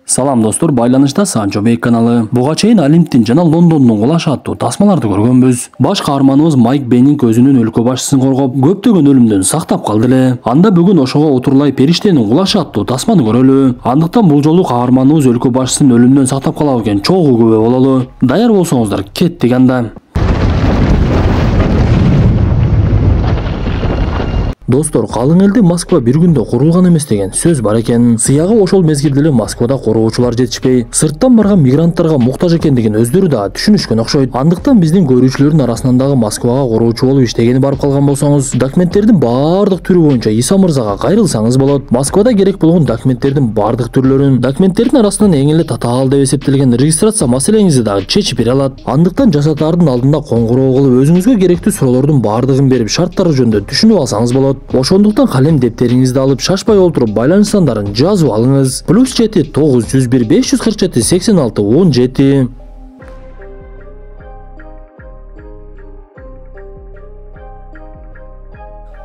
Салам достор, байланышта Санчо Бек каналы. Буга чейин Олимптин жана Лондондун кулашы аттуу тасмаларды көргөнбүз. Баш каарманыбыз Майк Бенин көзүнүн өлкө башчысын коргоп, көптөгөн өлүмдөн сактап калды эле. Анда бүгүн ошого отурлай периштенин кулашы аттуу тасманы көрөлү. Андыктан бул жолу каарманыбыз өлкө башчысын өлүмдөн сактап калабы экен чогуу күбө бололу. Даяр болсоңуздар, кеттик анда. Достор, калың элде Москва бир күндө курулган эмес деген сөз бар экен. Сыягы ошол мезгилде эле Москвада короочулар жетишпей, сырттан барган мигранттарга муктаж экендигин өздөрү да түшүнүшкөн окшойт. Андыктан биздин көрүүчүлөрдүн арасынан дагы Москвага короочу болуп иштегени барып калган болсоңуз, документтердин баардык түрү боюнча Иса мырзага кайрылсаңыз болот. Москвада керек болгон документтердин баардык түрлөрүн, документтердин арасынан эң эле татаал деп эсептелген регистрация маселеңизди дагы чечип бере алат. Андыктан жасатаардын алдында коңгуроо кылып, өзүңүзгө керектүү суроолордун баардыгын берип, шарттары жөнүндө түшүнүп алсаңыз болот. Ошондуктан калем дептериңизди алып, шашпай отуруп байланыш сандарын жазып алыңыз. +7 901 547 86 17.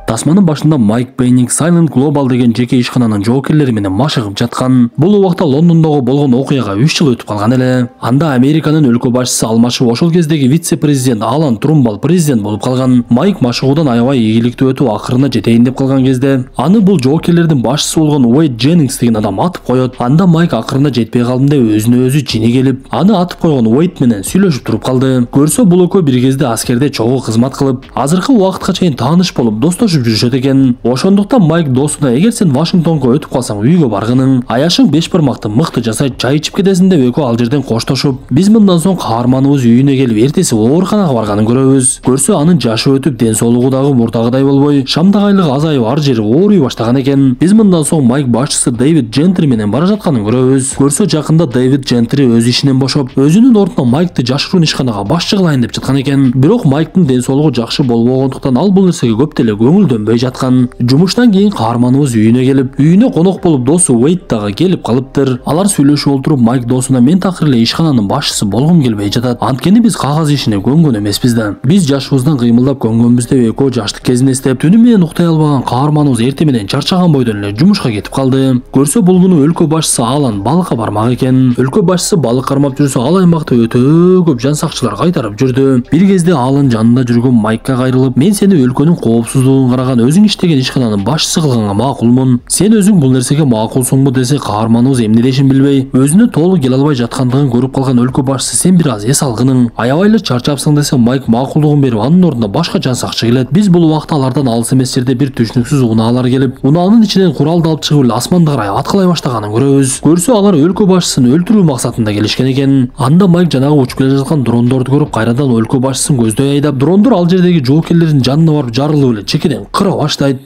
Тасманын башында Майк Бенинг Silent Global деген жеке ишкананын жоокерлери менен машыгып жаткан. Бул убакта Лондондогу болгон окуяга 3 жыл өтүп калган эле. Анда Американын өлкө башчысы алмашып, ошол кездеги вице-президент Алан Трумбал президент болуп калган. Майк машыгуудан аябай ийгиликтүү өтүп, акырына жетейин деп калган кезде, аны бул жоокерлердин башчысы болгон Уэйд Дженнингс деген адам атып коет. Анда Майк акырына жетпей калдым деп өзүнө өзү жини келип, аны атып койгон Уэйд менен сүйлөшүп туруп калды. Көрсө бул экөө бир кезде аскерде чогуу кызмат кылып, азыркы убакытка чейин тааныш болуп, достошуп жүрүшөт экен. Ошондуктан Майк досуна, эгер сен Вашингтонго өтүп калсаң үйгө баргының, аяшың 5 бармакты мыкты жасайт, чай ичип кетесиң деп экөө ал жерден коштошуп, биз мындан соң каарманыбыз үйүнө келип эртеси ооруканага барганын көрөбүз. Көрсө анын жашы өтүп, ден соолугу дагы мурдагыдай болбой, шамдак айлыгы азайып, ар жери ооруй баштаган экен. Биз мындан соң Майк башчысы Дэвид Джентри менен бара жатканын көрөбүз. Көрсө жакында Дэвид Джентри өз ишинен бошоп, өзүнүн ордуна Майкты жашыруун ишканага башчы кылайын деп жаткан экен. Бирок Майктын ден соолугу жакшы болбогондуктан ал бул нерсеге көп деле көңүлдөнбөй жаткан. Жумуштан кийин каарманыбыз үйүнө келип, үйүнө конок болуп досу Уэйд дагы келип калыптыр. Алар сүйлөшүп отуруп, Майк досуна мен такыр эле ишкананын башчысы болгум келбей жатат. Анткени биз кагаз ишине көнгөн эмеспиз да. Биз жашыбыздан кыймылдап көнгөнбүз деп экөө жаштык кезин эстеп, түнү менен уктай албаган каарманыбыз эртең менен чарчаган бойдон эле жумушка кетип калды. Көрсө бул күнү өлкө башчысы Алан балыкка бармак экен. Өлкө башчысы балык кармап жүрсө, ал аймакта өтө көп жан сакчылар кайтарып жүрдү. Бир кезде Алан жанында жүргөн Майкка кайрылып, мен сени өлкөнүн коопсуздугун караган, өзүң иштеген ишкананын башчысы кылганга макулмун. Сен өзүң бул нерсеге макулсуңбу десе, каарманыбыз эмне дешин билбей, өзүнө толук келе албай жаткандыгын көрүп калган өлкө башчысы, сен бир аз эс алгының, аябай эле чарчапсың десе, Майк макулдугун берип, анын ордуна башка жан сакчы келет. Биз бул убакта алардан алыс эмес жерде бир түшүнүксүз унаалар келип, унаанын ичинен куралды алып чыгып эле асманды карай аткылай баштаганын көрөбүз. Көрсө алар өлкө башчысын өлтүрүү максатында келишкен экен. Анда Майк жанагы учуп келе жаткан дрондорду көрүп, кайрадан өлкө башчысын көздөй айдап, дрондор ал жердеги жоокерлердин жанына барып жарылып эле чекеден кыра баштайт.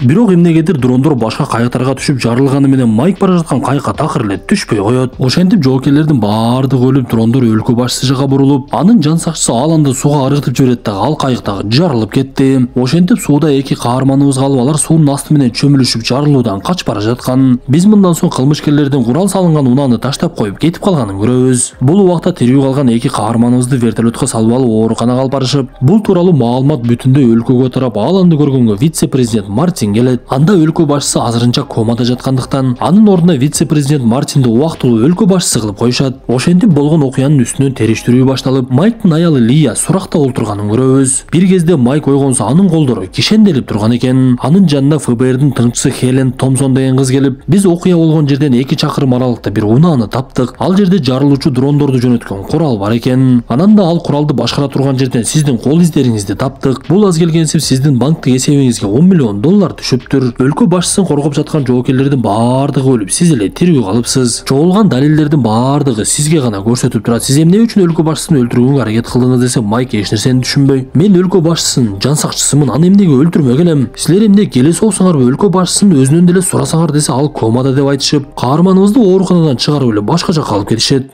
Бирок эмнегедир дрондор башка кайыктарга түшүп жарылганы менен Майк бара жаткан кайыкка такыр эле түшпөй коет. Ошентип жоокерлердин баардыгы өлүп, дрондор өлкө башчысы жака бурулуп, анын жан сакчысы Аланды сууга ыргытып жиберет дагы, ал кайык дагы жарылып кетти. Ошентип сууда эки каарманыбыз калып, алар суунун асты менен чөмүлүшүп жарылуудан качып бара жаткан. Биз мындан соң кылмышкерлердин курал салынган унааны таштап коюп кетип калганын көрөбүз. Бул убакта тирүү калган эки каарманыбызды вертолетко салып алып ооруканага алып барышып, бул тууралуу маалымат бүтүндөй өлкөгө тарап, Аланды көргөнгө вице-президент Мартин келет. Анда өлкө башчысы азырынча комада жаткандыктан, анын ордуна вице-президент Мартинди убактылуу өлкө башчысы кылып коюшат. Ошентип болгон окуянын үстүнөн териштирүү башталып, Майктын аялы Лия суракта олтурганын көрөбүз. Бир кезде Майк ойгонсо, анын колдору кишенделип турган экен. Анын жанына ФБРдин тыңчысы Хелен Томсон деген кыз келип, биз окуя болгон жерден 2 чакырым аралыкта бир унааны таптык. Ал жерде жарылуучу дрондорду жөнөткөн курал бар экен. Анан да ал куралды башкара турган жерден сиздин кол издериңизди таптык. Бул аз келгенсип сиздин банктык эсебиңизге $10 миллион түшүптүр. Өлкө башчысын коргоп жаткан жоокерлердин баардыгы өлүп, сиз эле тирүү калыпсыз. Чогулган далилдердин баардыгы сизге гана көрсөтүп турат. Сиз эмне үчүн өлкө башчысын өлтүрүүгө аракет кылдыңыз десе, Майк эч нерсени түшүнбөй, мен өлкө башчысынын жан сакчысымын, аны эмнеге өлтүрмөк элем? Силер эмне келе соосуңарбы, өлкө башчысын өзүнөн деле сурасаңар десе, ал комада деп айтышып, каарманыбызды ооруканадан чыгарып эле башка жакка алып кетишет.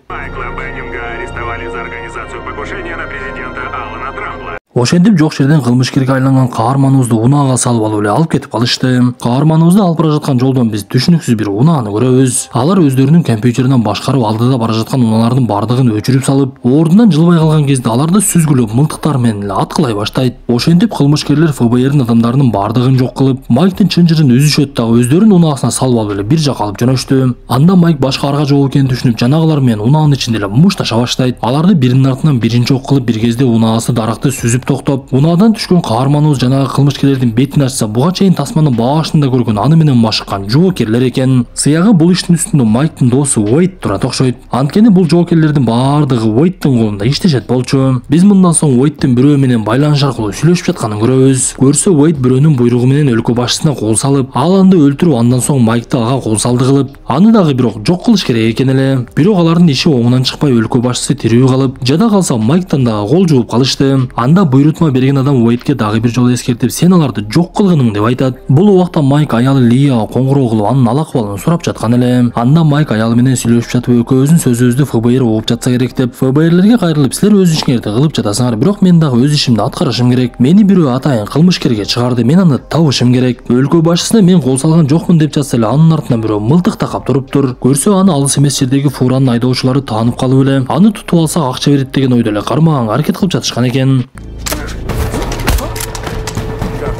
Ошентип жок жерден кылмышкерге айланган каарманыбызды унаага салып алып эле алып кетип калышты. Каарманыбызды алып бара жаткан жолдон биз түшүнүксүз бир унааны көрөбүз. Алар өздөрүнүн компьютеринен башкарып алдыда бара жаткан унаалардын бардыгын өчүрүп салып, ордунан жылбай калган кезде аларды сүзгүлөп мылтыктар менен эле аткылай баштайт. Ошентип кылмышкерлер ФБРдин адамдарынын бардыгын жок кылып, Майктын чынжырын үзүшөт дагы өздөрүнүн унаасына салып алып эле бир жака алып жөнөштү. Анда Майк башка арга жол экенин түшүнүп, жанагылар менен унаанын ичинде эле мушташа баштайт. Аларды биринин артынан биринчи ок кылып, бир кезде унаасы даракты сүзүп токтоп, унаадан түшкөн каарманыбыз жанагы кылмышкерлердин бетин ачса, буга чейин тасманын башында көргөн аны менен машыккан жоокерлер экен. Сыягы бул иштин үстүндө Майктын досу Уэйд турат окшойт. Анткени бул жоокерлердин бардыгы Уэйдтин колунда иштешет болчу. Биз мындан соң Уэйдтин бирөө менен байланыш аркылуу сүйлөшүп жатканын көрөбүз. Көрсө Уэйд бирөөнүн буйругу менен өлкө башчысына кол салып, ал аны өлтүрүп, андан соң Майкты ага кол салды кылып, аны дагы бирок жок кылыш керек экен эле. Бирок алардын иши оңунан чыкпай, өлкө башчысы тирүү калып, жада калса Майктан дагы кол жууп калышты. Анда буйрутма берген адам Уэйдке дагы бир жолу эскертип, сен аларды жок кылгының деп айтат. Бул убакта Майк аялы Лияга коңгуроо кылып, анын ал акыбалын сурап жаткан эле. Анда Майк аялы менен сүйлөшүп жатып, экөөбүздүн сөзүбүздү ФБР угуп жатса керек деп, ФБРлерге кайрылып, силер өз ишиңерди кылып жатасыңар, бирок мен дагы өз ишимди аткарышым керек. Мени бирөө атайын кылмышкерге чыгарды, мен аны табышым керек. Өлкө башчысына мен кол салган жокмун деп жатса эле, анын артынан бирөө мылтык такап туруптур. Көрсө аны алыс эмес жердеги фуранын айдоочулары таанып калып эле, аны тутуп алсак акча берет деген ойдо эле кармаганга аракет кылып жатышкан экен.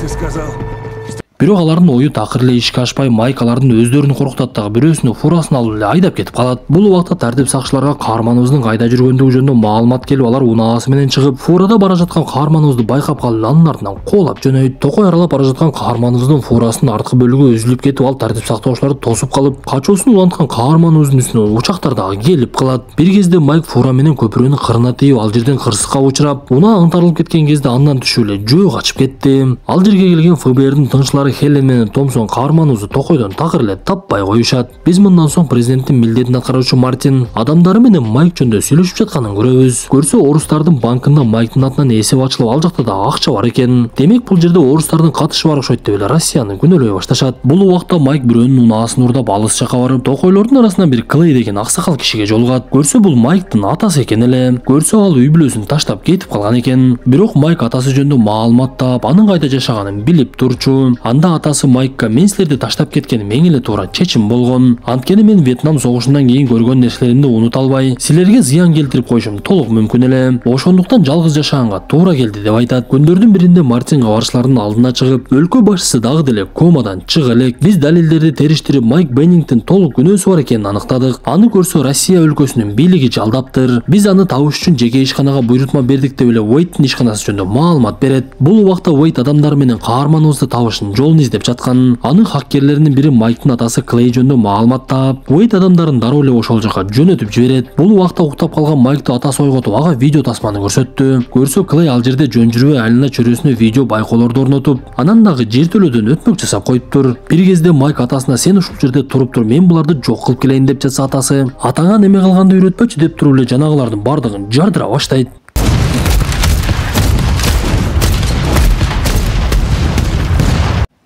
Ты сказал? Бирок алардын ою такыр эле ишке ашпай, Майк алардын өздөрүн коркутат дагы бирөөсүнүн фурасын алып эле айдап кетип калат. Бул убакта тартип сакчыларга каарманыбыздын кайда жүргөндүгү жөнүндө маалымат келип, алар унаасы менен чыгып, фурада бара жаткан каарманыбызды байкап калып, анын артынан коолап жөнөйт. Токой аралап бара жаткан каарманыбыздын фурасынын арткы бөлүгү үзүлүп кетип, ал тартип сактоочуларды тосуп калып, качуусун уланткан каарманыбыздын үстүнө учактар дагы келип калат. Бир кезде Майк фура менен көпүрөнүн кырына тийип, ал жерден кырсыкка учурап, унаа ыңтарылып кеткен кезде андан түшүп эле жөө качып кетти. Ал жерге келген ФБРдин тыңчылары Хелен менен каарманыбызды токойдон такыр эле таппай коюшат. Биз мындан соң президенттин милдетин аткаруучу Мартин адамдары менен Майк жөнүндө сүйлөшүп жатканын көрөбүз. Көрсө орустардын банкында Майктын атынан эсеп ачылып, ал жакта да акча бар экен. Демек бул жерде орустардын катышы бар окшойт деп эле Россияны күнөөлөй башташат. Бул убакта Майк бирөөнүн унаасын урдап алыс жака барып, токойлордун арасынан бир Клей деген аксакал кишиге жолугат. Көрсө бул Майктын атасы экен эле. Көрсө ал үй бүлөсүн таштап кетип калган экен. Бирок Майк атасы жөнүндө маалымат таап, анын кайда жашаганын билип турчу. Анда атасы Майкка, мен силерди таштап кеткеним эң эле туура чечим болгон. Анткени мен Вьетнам согушунан кийин көргөн нерселеримди унута албай, силерге зыян келтирип коюшум толук мүмкүн эле. Ошондуктан жалгыз жашаганга туура келди деп айтат. Күндөрдүн биринде Мартин кабарчылардын алдына чыгып, өлкө башчысы дагы деле комадан чыга элек. Биз далилдерди териштирип, Майк Беннингтин толук күнөөсү бар экенин аныктадык. Аны көрсө Россия өлкөсүнүн бийлиги жалдаптыр. Биз аны табыш үчүн жеке ишканага буйрутма бердик деп эле Уэйдтин ишканасы жөнүндө маалымат берет. Бул убакта Уэйд адамдары менен каарманыбызды табыштын жолун издеп жаткан. Анын хаккерлеринин бири Майктын атасы Клей жөнүндө маалымат таап, Уэйд адамдарын дароо эле ошол жака жөнөтүп жиберет. Бул убакта уктап калган Майкты атасы ойготуп, ага видео тасманы көрсөттү. Көрсө Клей ал жерде жөн жүрбөй айлана чөрөсүнө видео байкоолорду орнотуп, анан дагы жертөлөдөн өтмөк жасап коюптур. Бир кезде Майк атасына, сен ушул жерде туруп тур, мен буларды жок кылып келейин деп жатса, атасы, атаңа неме кылганды үйрөтпөчү деп туруп эле жанагылардын бардыгын жардыра баштайт.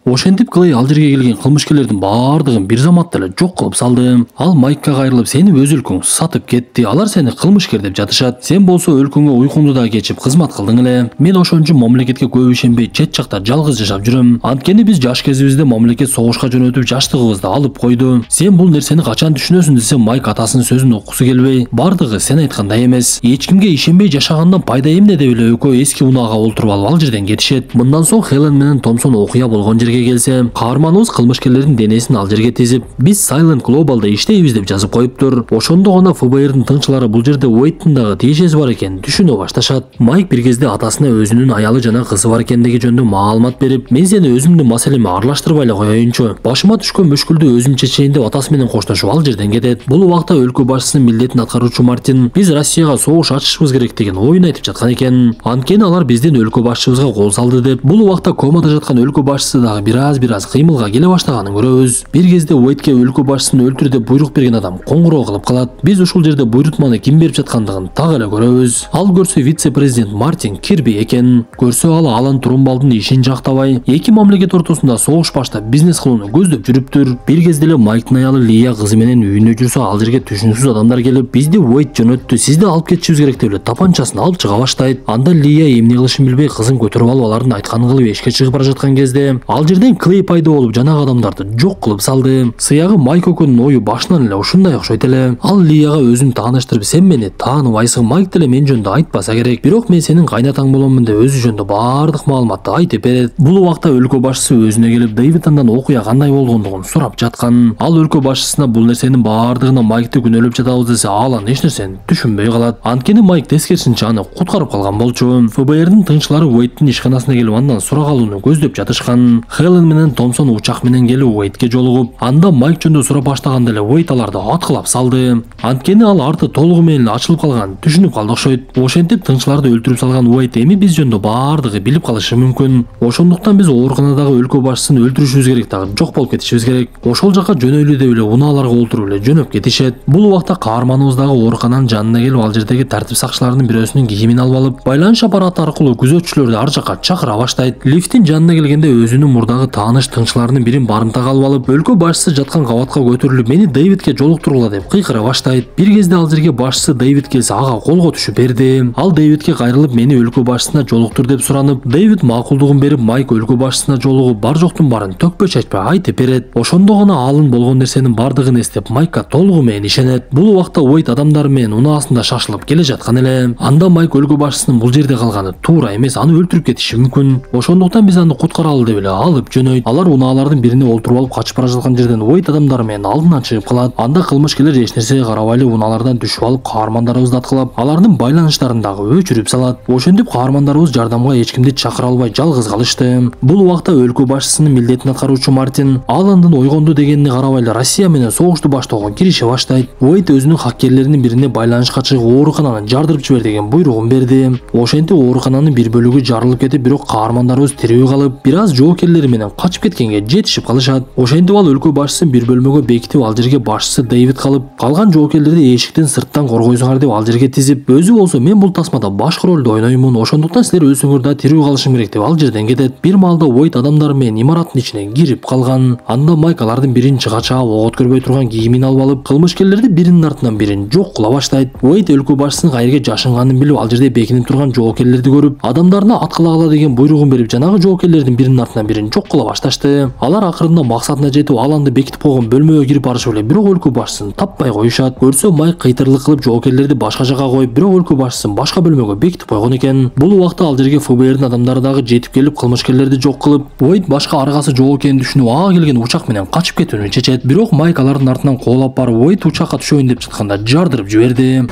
Ошентип Клей ал жерге келген кылмышкерлердин бардыгын бир заматта эле жок кылып салды. Ал Майкка кайрылып, сени өз өлкөң сатып кетти, алар сени кылмышкер деп жатышат. Сен болсо өлкөңө уйкуңду да кечип кызмат кылдың эле. Мен ошон үчүн мамлекетке көп ишенбей, чет жакта жалгыз жашап жүрөм. Анткени биз жаш кезибизде мамлекет согушка жөнөтүп, жаштыгыбызды алып койду. Сен бул нерсени качан түшүнөсүң десе, Майк атасынын сөзүн уккусу келбей, бардыгы сен айткандай эмес. Эч кимге ишенбей жашагандан пайда эмне деп эле экөө эски унаага олтуруп алып ал жерден кетишет. Мындан соң Хелен менен Томсон окуя болгон жерге келсе, каарманыбыз кылмышкерлердин денесин ал жерге тизип, биз Silent Global'да иштейбиз деп жазып коюптур. Ошондо гана ФБРдин тыңчылары бул жерде Уэйдтин дагы тиешеси бар экенин түшүнө башташат. Майк бир кезде атасына өзүнүн аялы жана кызы бар экендиги жөнүндө маалымат берип, мен сени өзүмдүн маселеме аралаштырбай эле коеюнчу, башыма түшкөн мүшкүлдү өзүм чечейин деп атасы менен коштошуп ал жерден кетет. Бул убакта өлкө башчысынын милдетин аткаруучу Мартин, биз Россияга согуш ачышыбыз керек деген оюн айтып жаткан экен. Анткени алар биздин өлкө башчыбызга кол салды деп. Бул убакта комада жаткан өлкө башчысы дагы бир аз кыймылга келе баштаганын көрөбүз. Бир кезде Уэйтке өлкө башчысын өлтүр деп буйрук берген адам коңгуроо кылып калат. Биз ушул жерде буйрутманы ким берип жаткандыгын так эле көрөбүз. Ал көрсө вице-президент Мартин Кирби экен. Көрсө ал Алан Трумбалдын ишин жактабай, эки мамлекет ортосунда согуш баштап бизнес кылууну көздөп жүрүптүр. Бир кезде эле Майктын аялы Лия кызы менен үйүнө жүрсө, ал жерге түшүнүксүз адамдар келип, бизди Уэйт жөнөттү, сизди алып кетишибиз керек деп эле тапанчасын алып чыга баштайт. Анда Лия эмне кылышын билбей кызын көтөрүп алып, алардын айтканын кылып эшикке чыгып бара жаткан кезде, ал жерден Клей пайда болуп, жанагы адамдарды жок кылып салды. Сыягы Майк экөөнүн ою башынан эле ушундай окшойт эле. Ал Лияга өзүн тааныштырып, сен мени тааныбайсың, Майк деле мен жөнүндө айтпаса керек, бирок мен сенин кайнатаң боломун деп өзү жөнүндө баардык маалыматты айтып берет. Бул убакта өлкө башчысы өзүнө келип, Дэвид андан окуя кандай болгондугун сурап жаткан. Ал өлкө башчысына бул нерсенин баардыгына Майкты күнөөлөп жатабыз десе, Алан эч нерсени түшүнбөй калат. Анткени Майк тескерисинче аны куткарып калган болчу. ФБРдин тыңчылары Уэйттин ишканасына келип андан сурак алууну көздөп жатышкан. Хелен менен Томпсон учак менен келип Уэйтке жолугуп, анда Майк жөнүндө сурап баштаганда эле Уэйт аларды аткылап салды. Анткени ал арты толугу менен ачылып калган, түшүнүп калды окшойт. Ошентип тыңчыларды өлтүрүп салган Уэйт эми биз жөнүндө баардыгы билип калышы мүмкүн. Ошондуктан биз ооруканадагы өлкө башчысын өлтүрүшүбүз керек, дагы жок болуп кетишибиз керек. Ошол жака жөнөйлү деп эле унааларга олтуруп эле жөнөп кетишет. Бул убакта каарманыбыз дагы оорукананын жанына келип, ал жердеги тартип сакчыларынын бирөөсүнүн кийимин алып алып, байланыш аппараты аркылуу күзөтчүлөрдү ар жака чакыра баштайт. Лифттин жанына келгенде өзүнүн мурдагы тааныш тыңчыларынын бирин барымтага алып алып, өлкө башчысы жаткан кабатка көтөрүлүп, мени Дэвидке жолуктургула деп кыйкыра баштайт. Бир кезде ал жерге башчысы Дэвид келсе, ага колго түшүп берди. Ал Дэвидке кайрылып, мени өлкө башчысына жолуктур деп суранып, Дэвид макулдугун берип, Майк өлкө башчысына жолугуп, бар жоктун баарын төкпөй чачпай айтып берет. Ошондо гана алын болгон нерсенин бардыгын эстеп, Майкка толугу менен ишенет. Бул убакта Уэйт адамдары менен унаасында шашылып келе жаткан эле. Анда Майк өлкө башчысынын бул жерде калганы туура эмес, аны өлтүрүп кетиши мүмкүн. Ошондуктан биз аны куткаралы деп эле алып жөнөйт. Алар унаалардын бирине олтуруп алып качып бара жаткан жерден Уэйт адамдары менен алдынан чыгып калат. Анда кылмышкерлер эч нерсеге карабай эле унаалардан түшүп алып, каармандарыбызды аткылап, алардын байланыштарын дагы өчүрүп салат. Ошентип каармандарыбыз жардамга эч кимди чакыра албай жалгыз калышты. Бул убакта өлкө башчысынын милдетин аткаруучу Мартин Аландын ойгонду дегенине карабай эле Россия менен согушту баштоого кирише баштайт. Уэйт өзүнүн хаккерлеринин бирине байланышка чыгып, оорукананы жардырып жибер деген буйругун берди. Ошентип оорукананын бир бөлүгү жарылып кетип, бирок каармандарыбыз тирүү калып, бир аз жоокерлери менен качып кеткенге жетишип калышат. Ошентип ал өлкө башчысын бир бөлмөгө бекитип, ал жерге башчысы Дэвид калып, калган жоокерлерди эшиктен сырттан коргойсуңар деп ал жерге тизип, өзү болсо мен бул тасмада башкы ролду ойноймун, ошондуктан силер өлсөңөр да тирүү калышым керек деп ал жерден кетет. Бир маалда Уэйт адамдары менен имараттын ичине кирип калган. Анда Майк алардын бирин чыга чаап, ок өткөрбөй турган кийимин алып алып, кылмышкерлерди биринин артынан бирин жок кыла баштайт. Уэйт өлкө башчысынын кайерге жашынганын билип, ал жерде бекинип турган жоокерлерди көрүп, адамдарына аткылагыла деген буйругун берип, жанагы жоокерлердин биринин артынан бирин жок кыла башташты. Алар акырында максатына жетип, Аланды бекитип койгон бөлмөгө кирип барышып эле, бирок өлкө башчысын таппай коюшат. Көрсө Майк кыйтырлык кылып жоокерлерди башка жака коюп, бирок өлкө башчысын башка бөлмөгө бекитип койгон экен. Бул убакта ал жерге ФБРдин адамдары дагы жетип келип, кылмышкерлерди жок кылып, Уэйт башка аргасы жок экенин түшүнүп, ага келген учак менен качып кетүүнү чечет. Бирок Майк алардын артынан коолап барып, Уэйт учакка түшөйүн деп жатканда жардырып жиберди.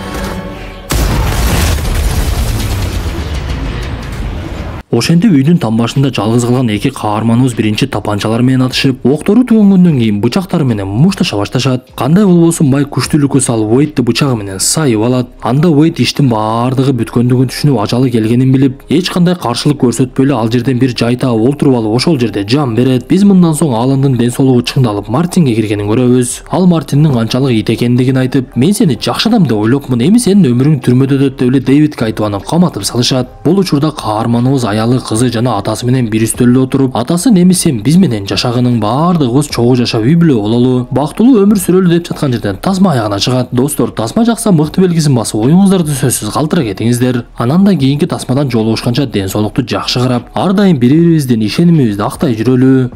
Ошентип үйдүн там башында жалгыз калган эки каарманыбыз биринчи тапанчалар менен атышып, октору төгөнгөндөн кийин бычактары менен мушташа башташат. Кандай болбосун Майк күчтүүлүккө салып Уэйтти бычагы менен сайып алат. Анда Уэйт иштин баардыгы бүткөндүгүн түшүнүп, ажалы келгенин билип, эч кандай каршылык көрсөтпөй эле ал жерден бир жай таап олтуруп алып, ошол жерде жан берет. Биз мындан соң Аландын ден соолугу чыңдалып, Мартинге киргенин көрөбүз. Ал Мартиндин канчалык ит экендигин айтып, мен сени жакшы адам деп ойлопмун, эми сенин өмүрүң түрмөдө өтөт деп эле Дэвидке айтып аны каматып салышат. Бул учурда каарманыбыз кызы жана атасы менен бир үстөлдө отуруп, атасын эми сен биз менен жашагының баардыгыбыз чогуу жашап үй бүлө бололу, бактылуу өмүр сүрөлү деп жаткан жерден тасма аягына чыгат. Достор, тасма жакса мыкты белгисин басып, оюңуздарды сөзсүз калтыра кетиңиздер. Анан да кийинки тасмадан жолугушканча ден соолукту жакшы карап, ар дайым бири-бирибиздин ишенимибизди актай жүрөлү.